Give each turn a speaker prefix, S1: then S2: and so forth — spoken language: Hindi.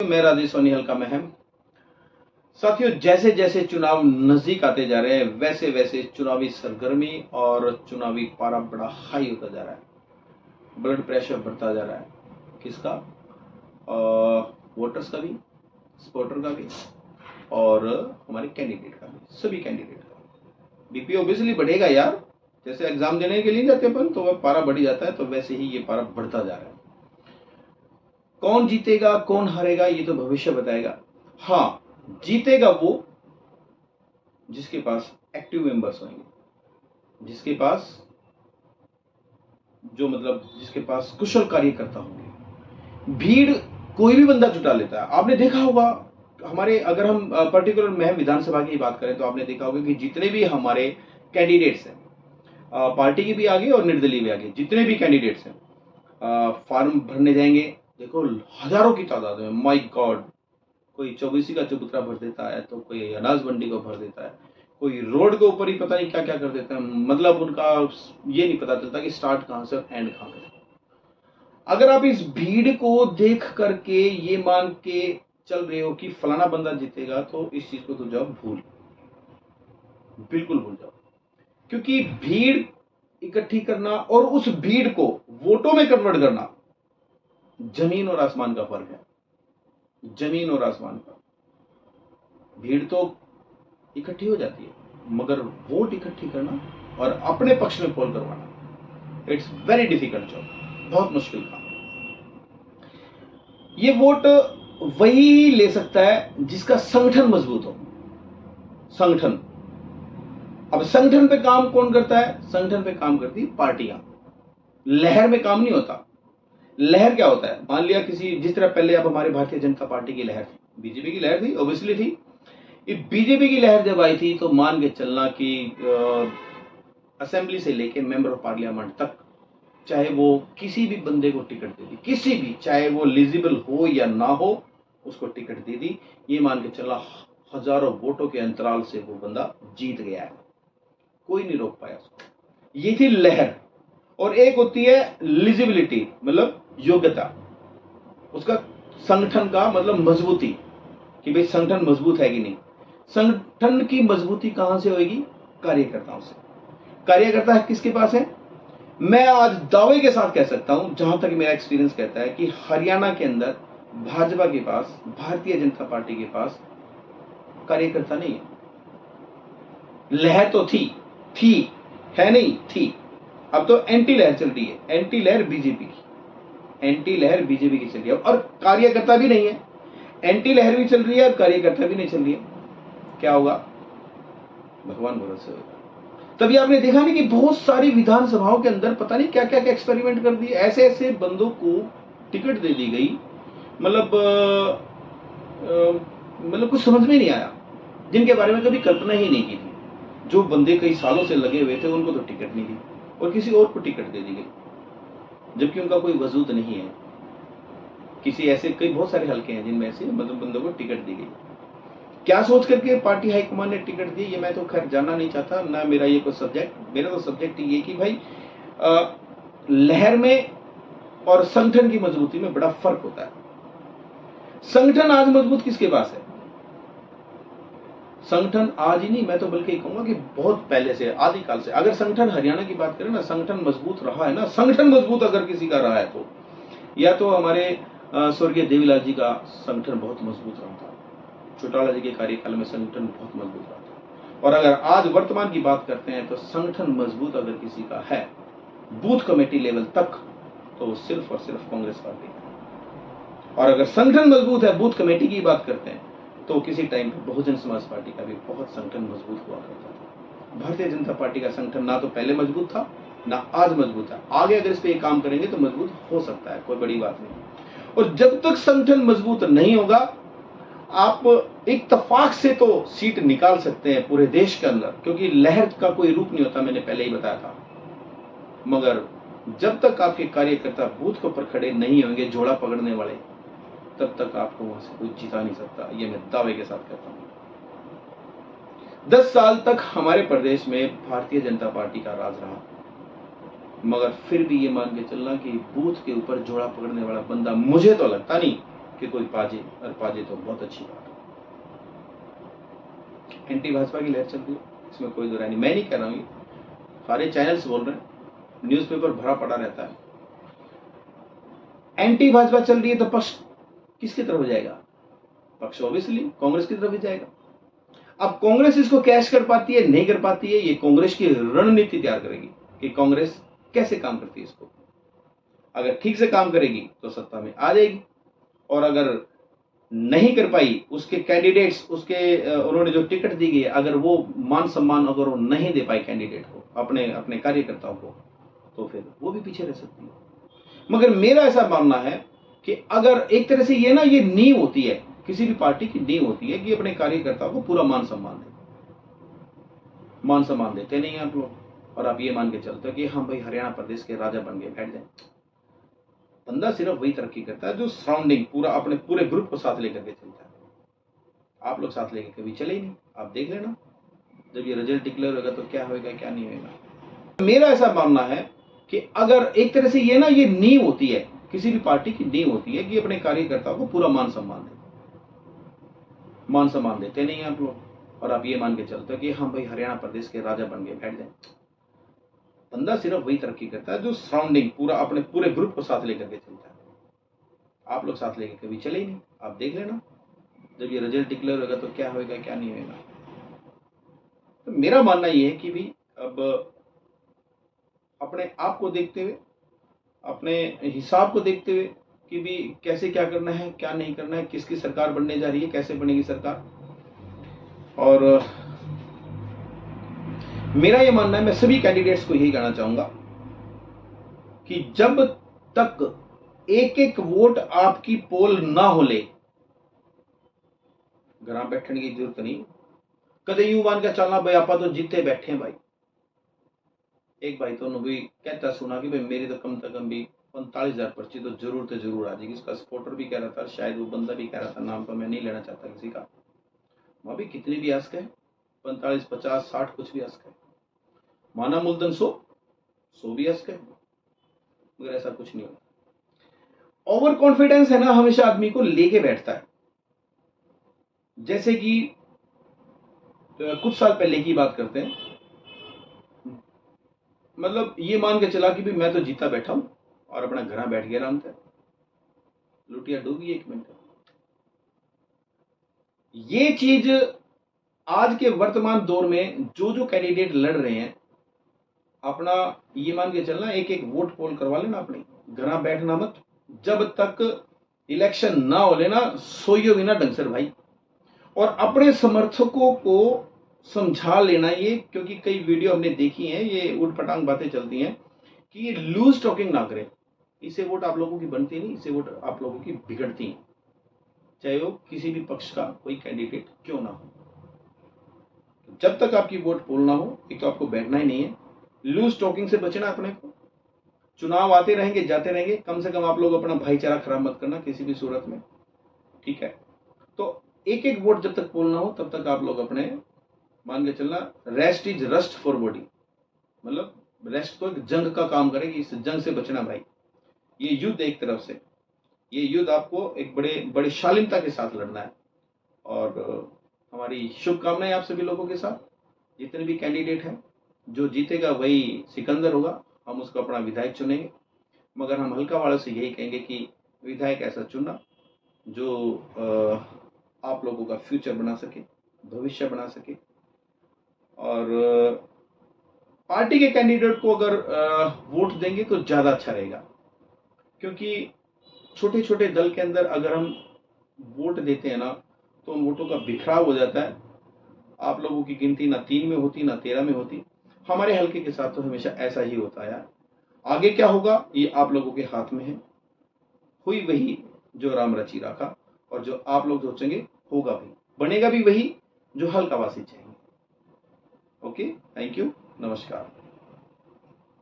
S1: मैं राजेश सोनीहल का महम। साथियों, जैसे जैसे चुनाव नजदीक आते जा रहे हैं वैसे वैसे चुनावी सरगर्मी और चुनावी पारा बड़ा हाई होता जा रहा है। ब्लड प्रेशर बढ़ता जा रहा है। किसका? वोटर्स का भी, सपोर्टर का भी और हमारे कैंडिडेट का भी, सभी कैंडिडेट का। बीपी ऑब्वियसली बढ़ेगा यार। जैसे एग्जाम देने के लिए जाते अपन तो वह पारा बढ़ जाता है, तो वैसे ही ये पारा बढ़ता जा रहा है। कौन जीतेगा कौन हारेगा ये तो भविष्य बताएगा। हाँ, जीतेगा वो जिसके पास एक्टिव मेंबर्स होंगे, जिसके पास जिसके पास कुशल कार्यकर्ता होंगे। भीड़ कोई भी बंदा जुटा लेता है। आपने देखा होगा हमारे, अगर हम पर्टिकुलर महम विधानसभा की बात करें तो आपने देखा होगा कि जितने भी हमारे कैंडिडेट्स हैं, पार्टी के भी आगे और निर्दलीय भी आगे, जितने भी कैंडिडेट्स हैं, फॉर्म भरने जाएंगे, देखो हजारों की तादाद में। माय गॉड, कोई चौबीसी का चबूतरा भर देता है, तो कोई अनाज मंडी को भर देता है, कोई रोड के ऊपर ही पता नहीं क्या क्या कर देता है। मतलब उनका ये नहीं पता चलता कि स्टार्ट कहां से और एंड कहां से। अगर आप इस भीड़ को देख करके ये मान के चल रहे हो कि फलाना बंदा जीतेगा, तो इस चीज को तो जाओ भूल, बिल्कुल भूल जाओ। क्योंकि भीड़ इकट्ठी करना और उस भीड़ को वोटों में कन्वर्ट करना जमीन और आसमान का फर्क है। जमीन और आसमान का। भीड़ तो इकट्ठी हो जाती है, मगर वोट इकट्ठी करना और अपने पक्ष में पोल करवाना, इट्स वेरी डिफिकल्ट जॉब, बहुत मुश्किल काम। ये वोट वही ले सकता है जिसका संगठन मजबूत हो। संगठन, अब संगठन पे काम कौन करता है? संगठन पे काम करती पार्टियां। लहर में काम नहीं होता। लहर क्या होता है? मान लिया किसी, जिस तरह पहले अब हमारे भारतीय जनता पार्टी की लहर थी, बीजेपी की लहर थी, ऑब्वियसली थी। ये बीजेपी की लहर जब आई थी तो मान के चलना कि असेंबली से लेके मेंबर ऑफ पार्लियामेंट तक, चाहे वो किसी भी बंदे को टिकट दे दी, किसी भी, चाहे वो एलिजिबल हो या ना हो, उसको टिकट दे दी। ये मान के चलना हजारों वोटों के अंतराल से वो बंदा जीत गया है, कोई नहीं रोक पाया उसको। ये थी लहर। और एक होती है एलिजिबिलिटी, मतलब योग्यता, उसका संगठन का मतलब मजबूती, कि भाई संगठन मजबूत है कि नहीं। संगठन की मजबूती कहां से होगी? कार्यकर्ताओं से। कार्यकर्ता किसके पास है? मैं आज दावे के साथ कह सकता हूं, जहां तक मेरा एक्सपीरियंस कहता है, कि हरियाणा के अंदर भाजपा के पास, भारतीय जनता पार्टी के पास कार्यकर्ता नहीं है। लहर तो थी है नहीं थी। अब तो एंटी लहर चल रही है, एंटी लहर बीजेपी की, एंटी लहर बीजेपी की चल रही है, और कार्यकर्ता भी नहीं है। एंटी लहर भी चल रही है और कार्यकर्ता भी नहीं चल रही है। क्या होगा? भगवान भरोसे होगा। तभी आपने देखा नहीं कि बहुत सारी विधानसभाओं के अंदर पता नहीं क्या क्या क्या एक्सपेरिमेंट कर दिए। ऐसे ऐसे बंदों को टिकट दे दी गई, मतलब कुछ समझ में नहीं आया, जिनके बारे में कभी कल्पना ही नहीं की थी। जो बंदे कई सालों से लगे हुए थे उनको तो टिकट नहीं दी और किसी और को टिकट दे दी गई, जबकि उनका कोई वजूद नहीं है। किसी ऐसे कई बहुत सारे हलके हैं जिनमें ऐसे बंदों को टिकट दी गई। क्या सोच करके पार्टी हाईकमान ने टिकट दी, ये मैं तो खैर जानना नहीं चाहता ना, मेरा ये कोई सब्जेक्ट। मेरा तो सब्जेक्ट ये कि भाई लहर में और संगठन की मजबूती में बड़ा फर्क होता है। संगठन आज मजबूत किसके पास है? संगठन आज ही नहीं, मैं तो बल्कि कहूंगा कि बहुत पहले से, आदिकाल से। अगर संगठन हरियाणा की बात करें ना, संगठन मजबूत रहा है ना। संगठन मजबूत अगर किसी का रहा है तो, या तो हमारे स्वर्गीय देवीलाल जी का संगठन बहुत मजबूत रहा था, चौटाला जी के कार्यकाल में संगठन बहुत मजबूत रहा था। और अगर आज वर्तमान की बात करते हैं तो संगठन मजबूत अगर किसी का है बूथ कमेटी लेवल तक, तो सिर्फ और सिर्फ कांग्रेस पार्टी है। और अगर संगठन मजबूत है, बूथ कमेटी की बात करते हैं, तो किसी टाइम पर बहुजन समाज पार्टी का भी बहुत संगठन मजबूत हुआ करता था। भारतीय जनता पार्टी का संगठन ना तो पहले मजबूत था ना आज मजबूत है। आगे अगर इस पे काम करेंगे तो मजबूत हो सकता है, कोई बड़ी बात नहीं। और जब तक संगठन मजबूत नहीं होगा, आप इत्तेफाक से तो सीट निकाल सकते हैं पूरे देश के अंदर, क्योंकि लहर का कोई रूप नहीं होता, मैंने पहले ही बताया था। मगर जब तक आपके कार्यकर्ता बूथ के ऊपर खड़े नहीं होंगे, जोड़ा पकड़ने वाले, तब तक आपको वहां से कोई जिता नहीं सकता। ये मैं दावे के साथ कहता हूं। 10 साल तक हमारे प्रदेश में भारतीय जनता पार्टी का राज रहा, मगर फिर भी ये मान के चलना कि बूथ के ऊपर जोड़ा पकड़ने वाला बंदा, मुझे तो लगता नहीं कि कोई पाजे, और पाजे तो बहुत अच्छी बात है। एंटी भाजपा की लहर चल रही है, इसमें कोई दो राय नहीं। मैं नहीं कह रहा हूँ, ये सारे चैनल्स बोल रहे हैं, न्यूज़पेपर भरा पड़ा रहता है। एंटी भाजपा चल रही है तो पक्ष किसकी तरफ जाएगा? पक्ष ऑब्वियसली कांग्रेस की तरफ ही जाएगा। अब कांग्रेस इसको कैश कर पाती है, नहीं कर पाती है, ये कांग्रेस की रणनीति तैयार करेगी कि कांग्रेस कैसे काम करती है इसको। अगर ठीक से काम करेगी तो सत्ता में आ जाएगी, और अगर नहीं कर पाई, उसके कैंडिडेट्स, उसके उन्होंने जो टिकट दी गई, अगर वो मान सम्मान अगर वो नहीं दे पाई कैंडिडेट को, अपने अपने कार्यकर्ताओं को, तो फिर वो भी पीछे रह सकती है। मगर मेरा ऐसा मानना है कि अगर एक तरह से ये नींव होती है, किसी भी पार्टी की नींव होती है कि अपने कार्यकर्ताओं को पूरा मान सम्मान दे। मान सम्मान देते नहीं आप लोग, और आप ये मान के चलते हो कि हम भाई हरियाणा प्रदेश के राजा बन गए, बैठ जाए। बंदा सिर्फ वही तरक्की करता है जो सराउंडिंग पूरा अपने पूरे ग्रुप को साथ लेकर के चलता है। आप लोग साथ लेके कभी चले ही नहीं। आप देख लेना, जब ये रिजल्ट डिक्लेयर होगा तो क्या होगा क्या नहीं होगा। मेरा ऐसा मानना है कि अगर एक तरह से ये नींव होती है, किसी भी पार्टी की नींव होती है कि अपने कार्यकर्ताओं को पूरा मान सम्मान दे। मान सम्मान देते नहीं आप लोग, और आप ये मान के चलते हो कि हम भाई हरियाणा प्रदेश के राजा बन गए, बैठ जाए। बंदा सिर्फ वही तरक्की करता है जो सराउंडिंग पूरा अपने पूरे ग्रुप को साथ लेकर के चलता है। आप लोग साथ लेके कभी चले ही नहीं। आप देख लेना, जब ये रिजल्ट डिक्लेयर होगा तो क्या होगा क्या नहीं होगा। तो मेरा मानना ये है कि भी अब अपने आप को देखते हुए, अपने हिसाब को देखते हुए कि भी कैसे क्या करना है, क्या नहीं करना है, किसकी सरकार बनने जा रही है, कैसे बनेगी सरकार। और मेरा ये मानना है, मैं सभी कैंडिडेट्स को यही कहना चाहूंगा कि जब तक एक एक वोट आपकी पोल ना हो ले, घर बैठने की जरूरत नहीं। कदे यूं मान के चलना भाई आप तो जीते बैठे हैं भाई। एक भाई तो भी कहता सुना कि भाई मेरी तो कम से कम भी 45,000 पर्ची तो जरूर आ जाएगी। इसका सपोर्टर भी कह रहा था, शायद वो बंदा भी कह रहा था, नाम तो मैं नहीं लेना चाहता किसी का। वहां भी कितनी भी आस्क है, 45, 50, 60 कुछ भी आस्क है। माना मूलधन 100 भी आस्क है, मगर ऐसा कुछ नहीं होता। ओवर कॉन्फिडेंस है ना, हमेशा आदमी को लेके बैठता है। जैसे कि कुछ साल पहले की बात करते हैं, मतलब ये मान के चला कि भी मैं तो जीता बैठा हूं और अपना घर बैठ गया आराम से। लुटिया डूबी 1 मिनट। ये चीज आज के वर्तमान दौर में जो कैंडिडेट लड़ रहे हैं, अपना ये मान के चलना, एक एक वोट पोल करवा लेना, अपने घर बैठना मत। जब तक इलेक्शन ना हो लेना, सोइयो बिना ढंग से भाई, और अपने समर्थकों को समझा लेना ये, क्योंकि कई वीडियो हमने देखी हैं, ये उठपटांग बातें चलती हैं कि ये लूज टॉकिंग ना करें। इससे वोट आप लोगों की बनती नहीं, इससे वोट आप लोगों की बिगड़ती है, चाहे वो किसी भी पक्ष का कोई कैंडिडेट क्यों ना हो। जब तक आपकी वोट पोल ना हो, एक तो आपको बैठना ही नहीं है। लूज टॉकिंग से बचना अपने को। चुनाव आते रहेंगे जाते रहेंगे, कम से कम आप लोग अपना भाईचारा खराब मत करना किसी भी सूरत में, ठीक है। तो एक एक वोट जब तक पोल ना हो तब तक आप लोग अपने मान के चलना, rest is rust for body, मतलब रेस्ट तो एक जंग का काम करेगी। इस जंग से बचना भाई। ये युद्ध एक तरफ से, ये युद्ध आपको एक बड़े शालीनता के साथ लड़ना है। और हमारी शुभकामनाएं आप सभी लोगों के साथ। जितने भी कैंडिडेट हैं, जो जीतेगा वही सिकंदर होगा, हम उसको अपना विधायक चुनेंगे। मगर हम हल्का वालों से यही कहेंगे कि विधायक ऐसा चुनना जो आप लोगों का फ्यूचर बना सके, भविष्य बना सके। और पार्टी के कैंडिडेट को अगर वोट देंगे तो ज्यादा अच्छा रहेगा, क्योंकि छोटे छोटे दल के अंदर अगर हम वोट देते हैं ना, तो उन वोटों का बिखराव हो जाता है। आप लोगों की गिनती ना 3 में होती ना 13 में होती। हमारे हल्के के साथ तो हमेशा ऐसा ही होता है। आगे क्या होगा ये आप लोगों के हाथ में है। हुई वही जो राम रची राखा, और जो आप लोग सोचेंगे होगा भी, बनेगा भी वही जो हल्कावासी चाहेंगे। ओके, थैंक यू, नमस्कार।